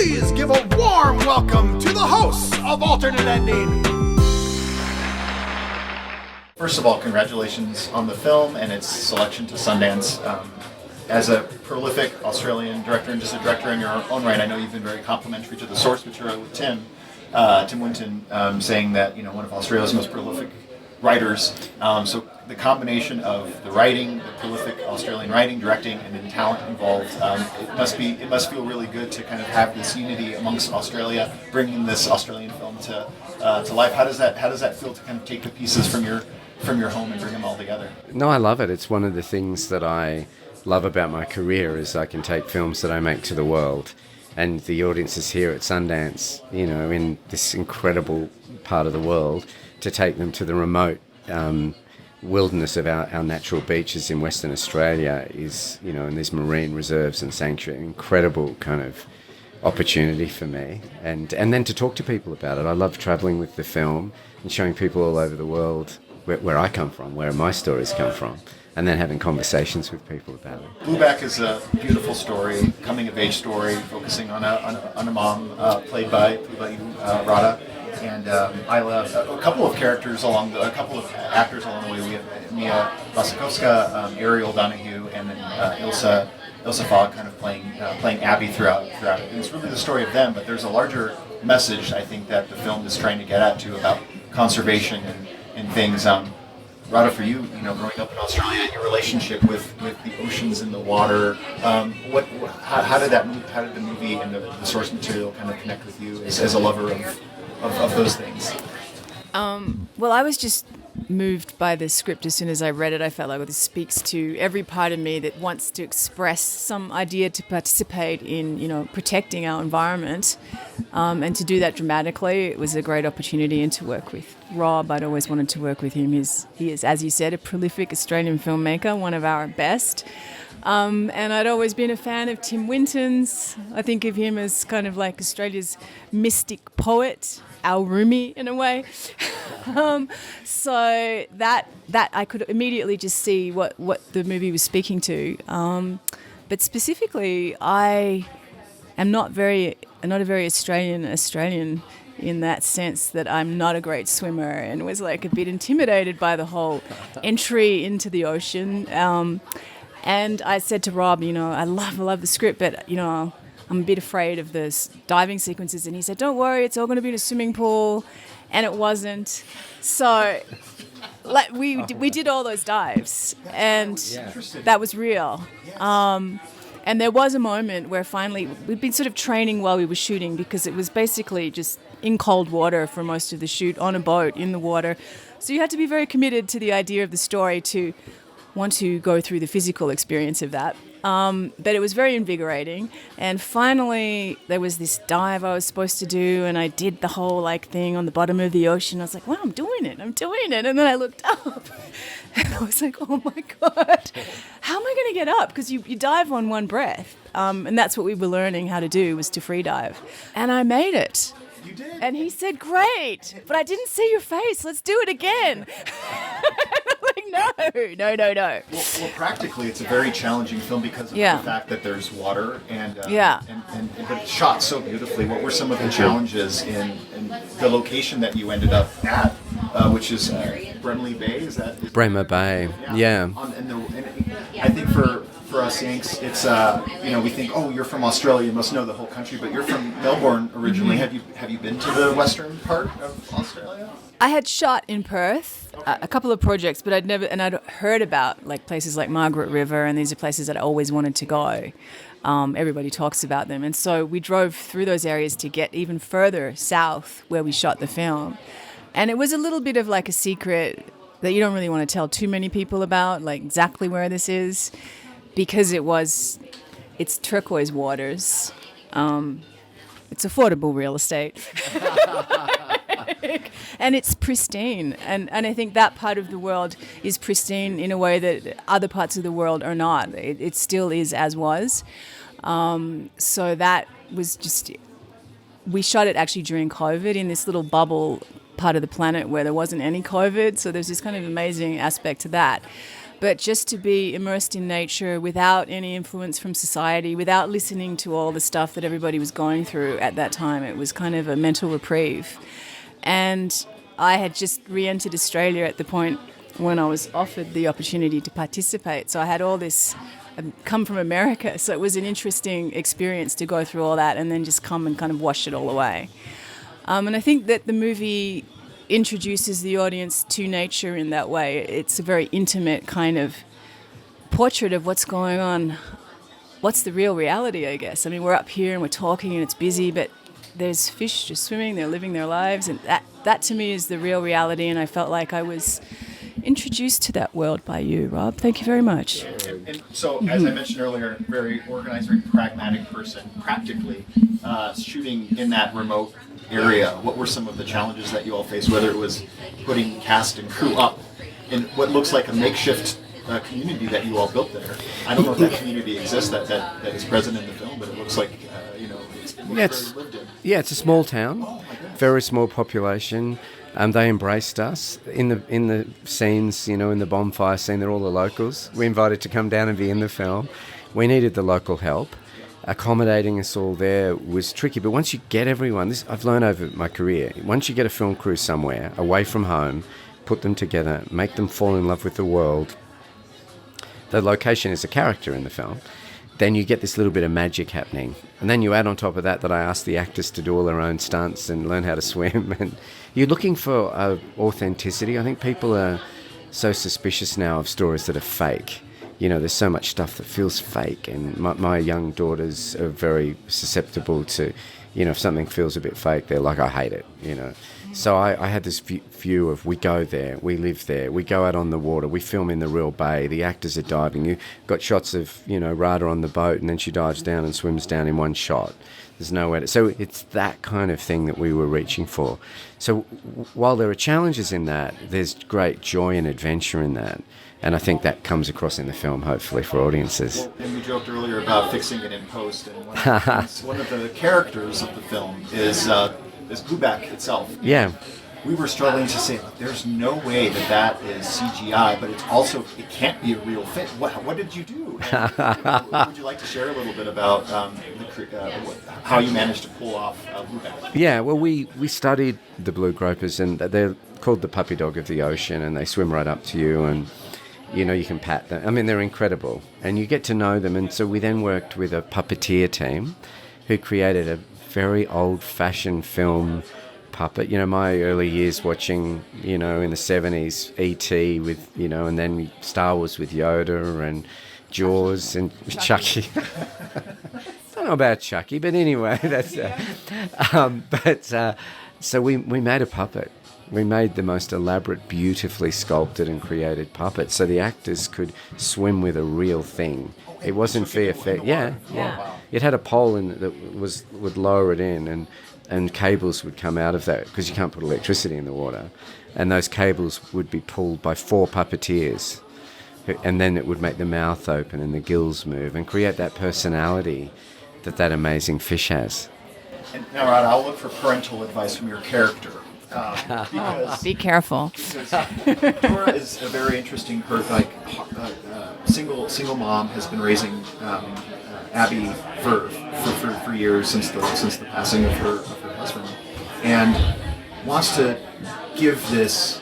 please give a warm welcome to the hosts of Alternate Ending. First of all, congratulations on the film and its selection to Sundance. As a prolific Australian director and just a director in your own right, I know you've been very complimentary to the source material with Tim Winton, saying that one of Australia's most prolific writers. So the combination of the writing, the prolific Australian writing, directing, and then talent involved, it must feel really good to kind of have this unity amongst Australia, bringing this Australian film to life. How does that feel to kind of take the pieces from your home and bring them all together? No, I love it. It's one of the things that I love about my career is I can take films that I make to the world, and the audiences here at Sundance, in this incredible part of the world, to take them to the remote wilderness of our natural beaches in Western Australia is, and these marine reserves and sanctuary, incredible kind of opportunity for me. And then to talk to people about it. I love travelling with the film and showing people all over the world where I come from, where my stories come from, and then having conversations with people about it. Blueback is a beautiful story, coming-of-age story, focusing on a mom played by you, Radha. And I love a couple of actors along the way. We have Mia Wasikowska, Ariel Donahue, and then Ilsa Fogg kind of playing Abby throughout it. And it's really the story of them, but there's a larger message, I think, that the film is trying to get at too, about conservation and things. Radha, for you, growing up in Australia, and your relationship with the oceans and the water, how did the movie and the source material kind of connect with you as a lover of those things? Well, I was just moved by the script as soon as I read it. I felt like this speaks to every part of me that wants to express some idea to participate in, protecting our environment, and to do that dramatically. It was a great opportunity, and to work with Rob. I'd always wanted to work with him. He is, as you said, a prolific Australian filmmaker, one of our best. And I'd always been a fan of Tim Winton's. I think of him as kind of like Australia's mystic poet, our Rumi in a way. So that I could immediately just see what the movie was speaking to. But specifically, I am not a very Australian in that sense, that I'm not a great swimmer, and was like a bit intimidated by the whole entry into the ocean. And I said to Rob, I love the script, but, I'm a bit afraid of the diving sequences. And he said, don't worry, it's all going to be in a swimming pool. And it wasn't. So we did all those dives, and that was real. And there was a moment where finally, we'd been sort of training while we were shooting, because it was basically just in cold water for most of the shoot, on a boat, in the water. So you had to be very committed to the idea of the story to want to go through the physical experience of that. But it was very invigorating. And finally, there was this dive I was supposed to do, and I did the whole thing on the bottom of the ocean. I was like, wow, I'm doing it. And then I looked up, and I was like, oh my God, how am I going to get up? Because you dive on one breath. And that's what we were learning how to do, was to free dive. And I made it. You did? And he said, great, but I didn't see your face. Let's do it again. No. Well, practically, it's a very challenging film because of the fact that there's water and but it's shot so beautifully. What were some of the challenges in the location that you ended up at, which is Bremley Bay? Is Bremer Bay? Yeah. I think for us Yanks, it's we think, oh, you're from Australia, you must know the whole country, but you're from Melbourne originally. Mm-hmm. Have you been to the western part of Australia? I had shot in Perth, a couple of projects, but I'd heard about places like Margaret River, and these are places that I always wanted to go. Everybody talks about them, and so we drove through those areas to get even further south where we shot the film. And it was a little bit of a secret that you don't really want to tell too many people about, exactly where this is, because it's turquoise waters. It's affordable real estate. And it's pristine. And I think that part of the world is pristine in a way that other parts of the world are not. It still is as was. So that was just... We shot it actually during COVID in this little bubble part of the planet where there wasn't any COVID. So there's this kind of amazing aspect to that. but just to be immersed in nature without any influence from society, without listening to all the stuff that everybody was going through at that time. It was kind of a mental reprieve. And I had just re-entered Australia at the point when I was offered the opportunity to participate. So I had all this, I'd come from America, so it was an interesting experience to go through all that and then just come and kind of wash it all away. And I think that the movie introduces the audience to nature in that way. It's a very intimate kind of portrait of what's going on. What's the real reality, I guess? I mean, we're up here and we're talking and it's busy, but there's fish just swimming, they're living their lives, and that to me is the real reality, and I felt like I was introduced to that world by you, Rob. Thank you very much. And so, as I mentioned earlier, very organized, very pragmatic person. Practically, shooting in that remote area, what were some of the challenges that you all faced, whether it was putting cast and crew up in what looks like a makeshift community that you all built there? I don't know if that community exists that is present in the film, but it looks like, it's very lived in. Yeah, it's a small town, very small population. They embraced us in the scenes, in the bonfire scene. They're all the locals. We invited to come down and be in the film. We needed the local help. Accommodating us all there was tricky, but once you get everyone, this I've learned over my career, once you get a film crew somewhere, away from home, put them together, make them fall in love with the world, the location is a character in the film, then you get this little bit of magic happening. And then you add on top of that I asked the actors to do all their own stunts and learn how to swim. And you're looking for authenticity. I think people are so suspicious now of stories that are fake. There's so much stuff that feels fake, and my young daughters are very susceptible to, if something feels a bit fake, they're like, I hate it, So I had this view of, we go there, we live there, we go out on the water, we film in the real bay, the actors are diving. You got shots of, Radha on the boat, and then she dives down and swims down in one shot. There's nowhere to... So it's that kind of thing that we were reaching for. So while there are challenges in that, there's great joy and adventure in that. And I think that comes across in the film, hopefully, for audiences. Well, and we joked earlier about fixing it in post, and one of the characters of the film is Blueback itself. Yeah. We were struggling to say, there's no way that is CGI, but it can't be a real fit. What did you do? And would you like to share a little bit about how you managed to pull off Blueback? Yeah, well, we studied the blue gropers, and they're called the puppy dog of the ocean, and they swim right up to you, and you can pat them. I mean, they're incredible, and you get to know them. And so we then worked with a puppeteer team who created a very old-fashioned film puppet. My early years watching, in the 70s, E.T. with, and then Star Wars with Yoda and Jaws and Chucky. I don't know about Chucky, but anyway, that's... So we made a puppet. We made the most elaborate, beautifully sculpted and created puppet, so the actors could swim with a real thing. It wasn't for effect. Yeah. It had a pole in that would lower it in, and cables would come out of that, because you can't put electricity in the water. And those cables would be pulled by 4 puppeteers, and then it would make the mouth open and the gills move and create that personality that amazing fish has. And now, Radha, I'll look for parental advice from your character. Be careful. Dora is a very interesting single mom, has been raising Abby for years since the passing of her husband, and wants to give this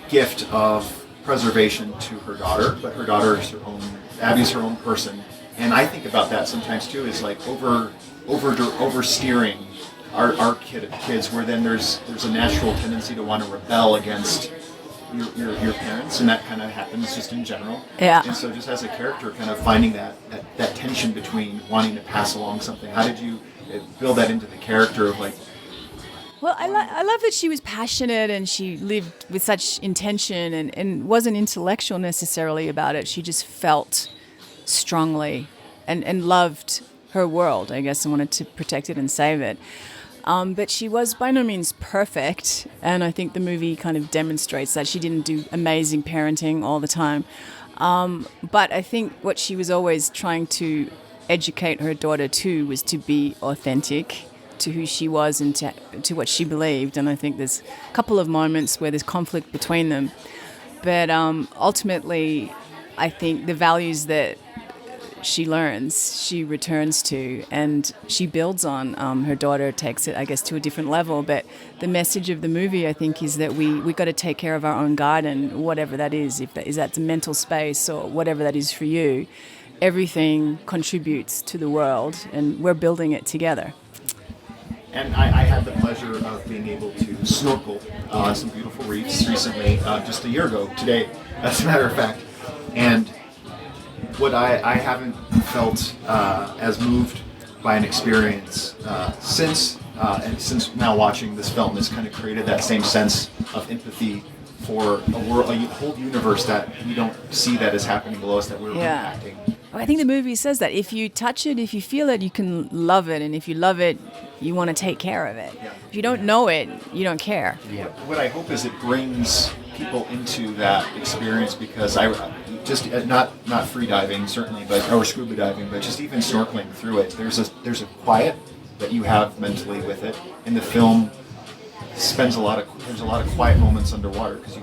gift of preservation to her daughter, but her daughter is Abby's her own person, and I think about that sometimes too, is like oversteering our kids, where then there's a natural tendency to want to rebel against your parents, and that kind of happens just in general. Yeah. And so just as a character, kind of finding that tension between wanting to pass along something. How did you build that into the character of like... Well, I love that she was passionate and she lived with such intention and wasn't intellectual necessarily about it. She just felt strongly and loved her world, I guess, and wanted to protect it and save it. But she was by no means perfect, and I think the movie kind of demonstrates that. She didn't do amazing parenting all the time. But I think what she was always trying to educate her daughter to was to be authentic to who she was and to what she believed. And I think there's a couple of moments where there's conflict between them. But ultimately, I think the values that she learns, she returns to, and she builds on. Her daughter takes it, I guess, to a different level. But the message of the movie, I think, is that we got to take care of our own garden, whatever that is. If that's a mental space or whatever that is for you, everything contributes to the world, and we're building it together. And I had the pleasure of being able to snorkel some beautiful reefs recently, just a year ago today, as a matter of fact. And what I haven't felt as moved by an experience since now watching this film has kind of created that same sense of empathy for a world, a whole universe that we don't see that is happening below us, that we're impacting. I think the movie says that if you touch it, if you feel it, you can love it, and if you love it, you want to take care of it. Yeah. If you don't know it, you don't care. Yeah. What I hope is it brings people into that experience, because I just not free diving certainly, or scuba diving, but just even snorkeling through it. There's a quiet that you have mentally with it, and the film spends there's a lot of quiet moments underwater, because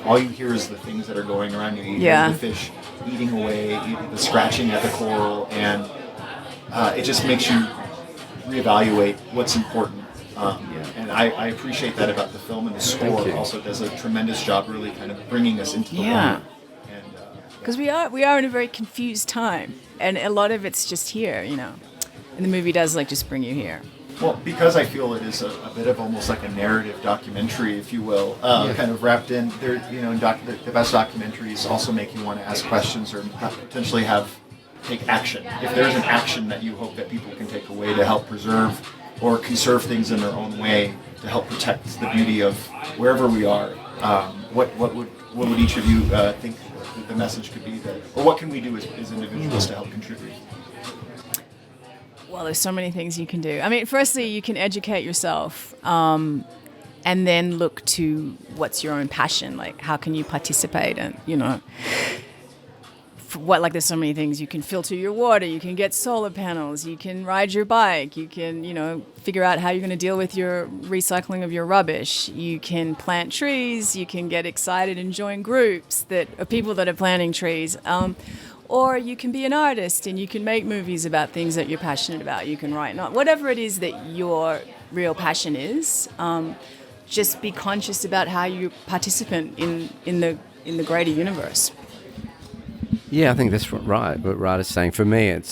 all you hear is the things that are going around you. You hear the fish eating away, the scratching at the coral, and it just makes you reevaluate what's important. And I appreciate that about the film, and the score also does a tremendous job really kind of bringing us into the moment. Because we are in a very confused time, and a lot of it's just here, and the movie does just bring you here. Well, because I feel it is a bit of almost like a narrative documentary, if you will, kind of wrapped in there. The best documentaries also make you want to ask questions or potentially take action. If there's an action that you hope that people can take away to help preserve or conserve things in their own way to help protect the beauty of wherever we are, what would each of you think the message could be or what can we do as individuals to help contribute? Well, there's so many things you can do. I mean, firstly, you can educate yourself and then look to what's your own passion. Like, how can you participate? And, there's so many things. You can filter your water. You can get solar panels. You can ride your bike. You can, figure out how you're going to deal with your recycling of your rubbish. You can plant trees. You can get excited and join groups of people that are planting trees. Or you can be an artist and you can make movies about things that you're passionate about. You can write, whatever it is that your real passion is. Just be conscious about how you participate in the greater universe. Yeah, I think that's right. What Radha's saying. For me, and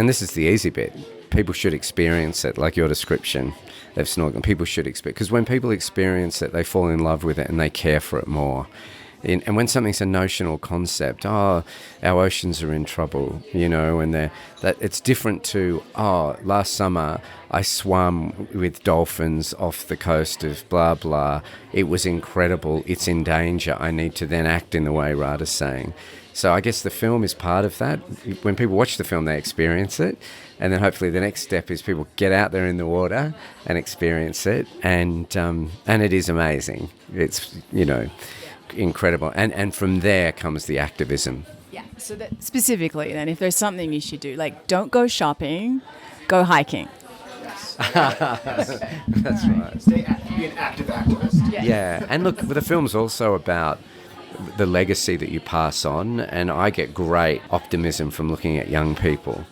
this is the easy bit. People should experience it, like your description of snorkeling. People should experience, because when people experience it, they fall in love with it and they care for it more. And when something's a notional concept, our oceans are in trouble, and that it's different to, last summer I swam with dolphins off the coast of blah, blah. It was incredible. It's in danger. I need to then act in the way Radha's saying. So I guess the film is part of that. When people watch the film, they experience it. And then hopefully the next step is people get out there in the water and experience it. And it is amazing. It's, incredible. And from there comes the activism. Yeah, so that specifically then, if there's something you should do, don't go shopping, go hiking. Yes. That's right. Be an active activist. Yeah, and look, the film's also about the legacy that you pass on, and I get great optimism from looking at young people.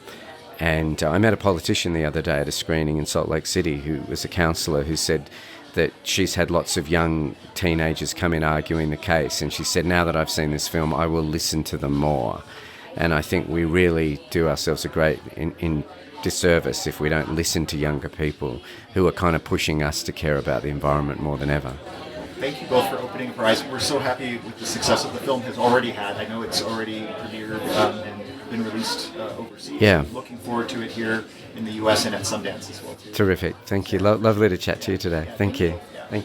And I met a politician the other day at a screening in Salt Lake City who was a counsellor who said that she's had lots of young teenagers come in arguing the case, and she said, now that I've seen this film, I will listen to them more. And I think we really do ourselves a great in disservice if we don't listen to younger people who are kind of pushing us to care about the environment more than ever. Thank you both for opening up our eyes. We're so happy with the success that the film has already had. I know it's already premiered and been released overseas. Yeah. Looking forward to it here in the U.S. and at Sundance as well, too. Terrific. Thank you. Lovely to chat to you today. Thank you.